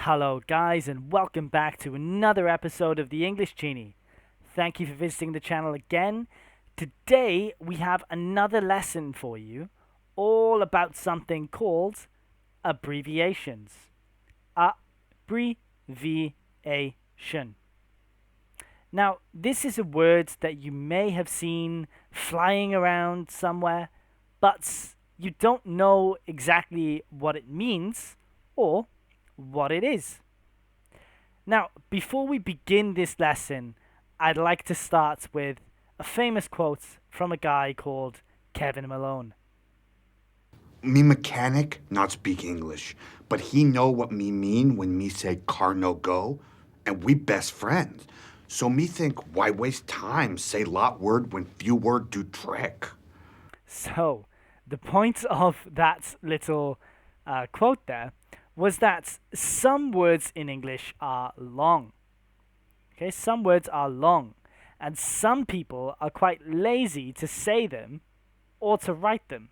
Hello, guys, and welcome back to another episode of the English Genie. Thank you for visiting the channel again. Today, we have another lesson for you, all about something called abbreviations. Abbreviation. Now, this is a word that you may have seen flying around somewhere, but you don't know exactly what it means or what it is. Now, before we begin this lesson, I'd like to start with a famous quote from a guy called Kevin Malone. Me mechanic not speak English, but he know what me mean when me say car no go, and we best friends. So me think why waste time say lot word when few word do trick. So, the point of that little quote there was that some words in English are long. Okay, some words are long, and some people are quite lazy to say them or to write them.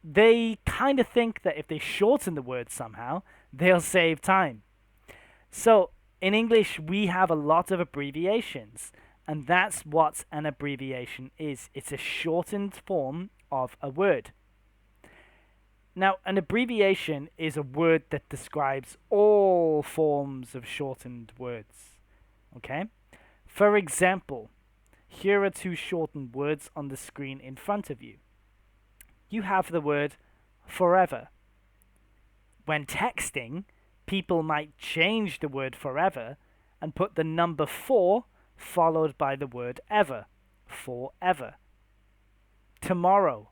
They kind of think that if they shorten the word somehow, they'll save time. So, in English, we have a lot of abbreviations, and that's what an abbreviation is. It's a shortened form of a word. Now, an abbreviation is a word that describes all forms of shortened words. Okay? For example, here are two shortened words on the screen in front of you. You have the word forever. When texting, people might change the word forever and put the number 4 followed by the word ever, forever. Tomorrow,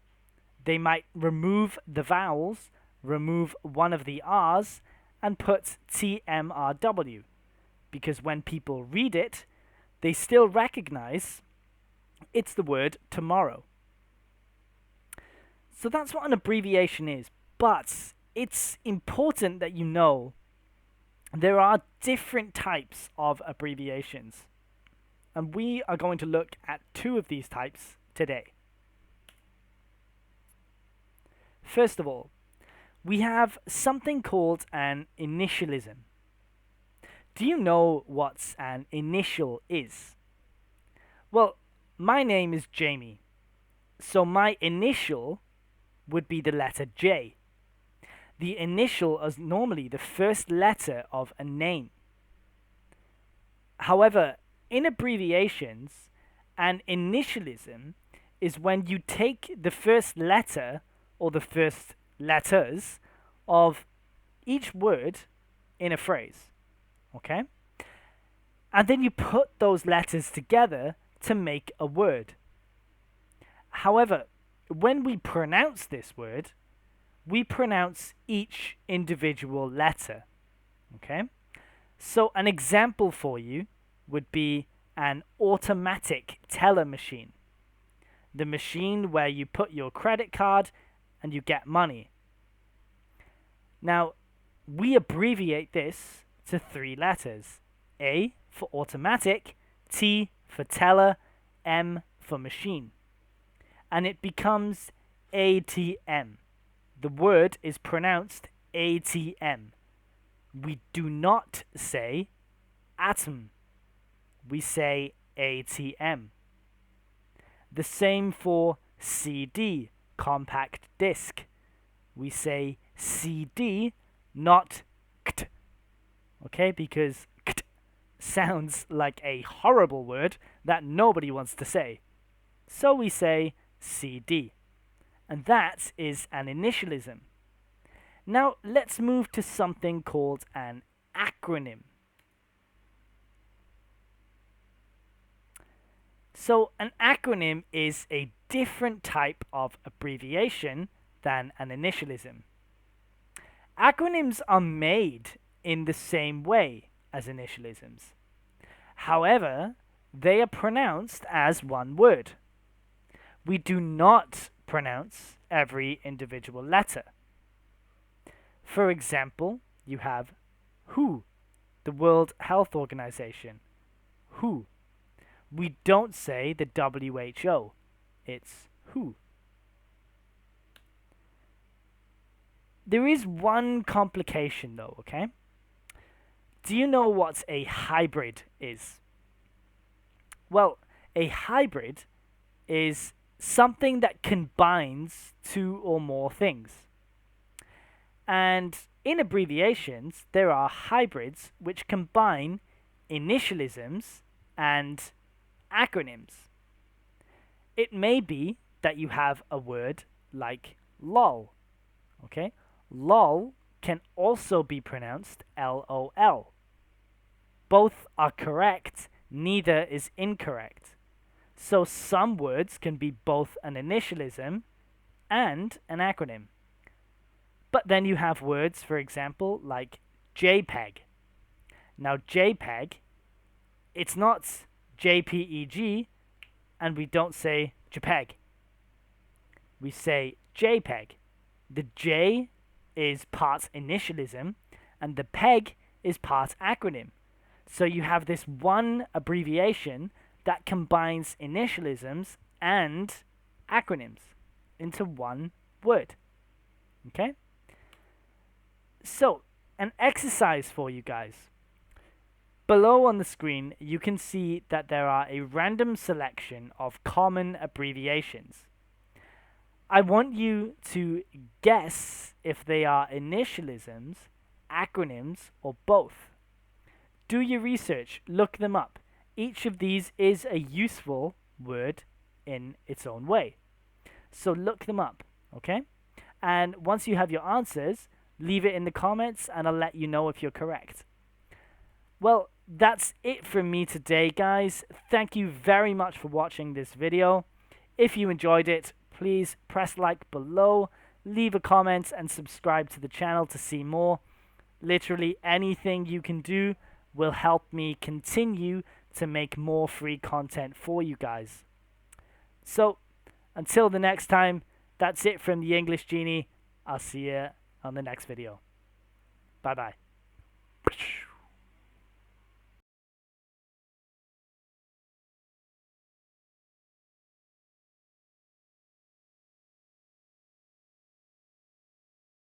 they might remove the vowels, remove one of the R's, and put TMRW, because when people read it, they still recognize it's the word tomorrow. So that's what an abbreviation is, but it's important that you know there are different types of abbreviations, and we are going to look at two of these types today. First of all, we have something called an initialism. Do you know what an initial is? Well, my name is Jamie, so my initial would be the letter J. The initial is normally the first letter of a name. However, in abbreviations, an initialism is when you take the first letter or the first letters of each word in a phrase. Okay? And then you put those letters together to make a word. However, when we pronounce this word, we pronounce each individual letter. Okay? So an example for you would be an automatic teller machine. The machine where you put your credit card and you get money. Now, we abbreviate this to 3 letters. A for automatic, T for teller, M for machine. And it becomes ATM. The word is pronounced ATM. We do not say atom. We say ATM. The same for CD, compact disc. We say CD, not kt. Okay, because kt sounds like a horrible word that nobody wants to say. So we say CD. And that is an initialism. Now let's move to something called an acronym. So an acronym is a different type of abbreviation than an initialism. Acronyms are made in the same way as initialisms. However, they are pronounced as one word. We do not pronounce every individual letter. For example, you have WHO, the World Health Organization. WHO. We don't say the WHO. It's WHO. There is one complication though, okay? Do you know what a hybrid is? Well, a hybrid is something that combines two or more things. And in abbreviations, there are hybrids which combine initialisms and acronyms. It may be that you have a word like lol. Okay? Lol can also be pronounced LOL. Both are correct, neither is incorrect. So some words can be both an initialism and an acronym. But then you have words, for example, like JPEG. Now, JPEG, it's not JPEG, and we don't say JPEG. We say JPEG. The J is part initialism, and the PEG is part acronym. So you have this one abbreviation that combines initialisms and acronyms into one word. Okay? So, an exercise for you guys. Below on the screen, you can see that there are a random selection of common abbreviations. I want you to guess if they are initialisms, acronyms, or both. Do your research, look them up. Each of these is a useful word in its own way. So look them up, okay? And once you have your answers, leave it in the comments and I'll let you know if you're correct. Well, that's it from me today, guys. Thank you very much for watching this video. If you enjoyed it, please press like below, leave a comment, and subscribe to the channel to see more. Literally anything you can do will help me continue to make more free content for you guys. So, until the next time, that's it from the English Genie. I'll see you on the next video. Bye-bye.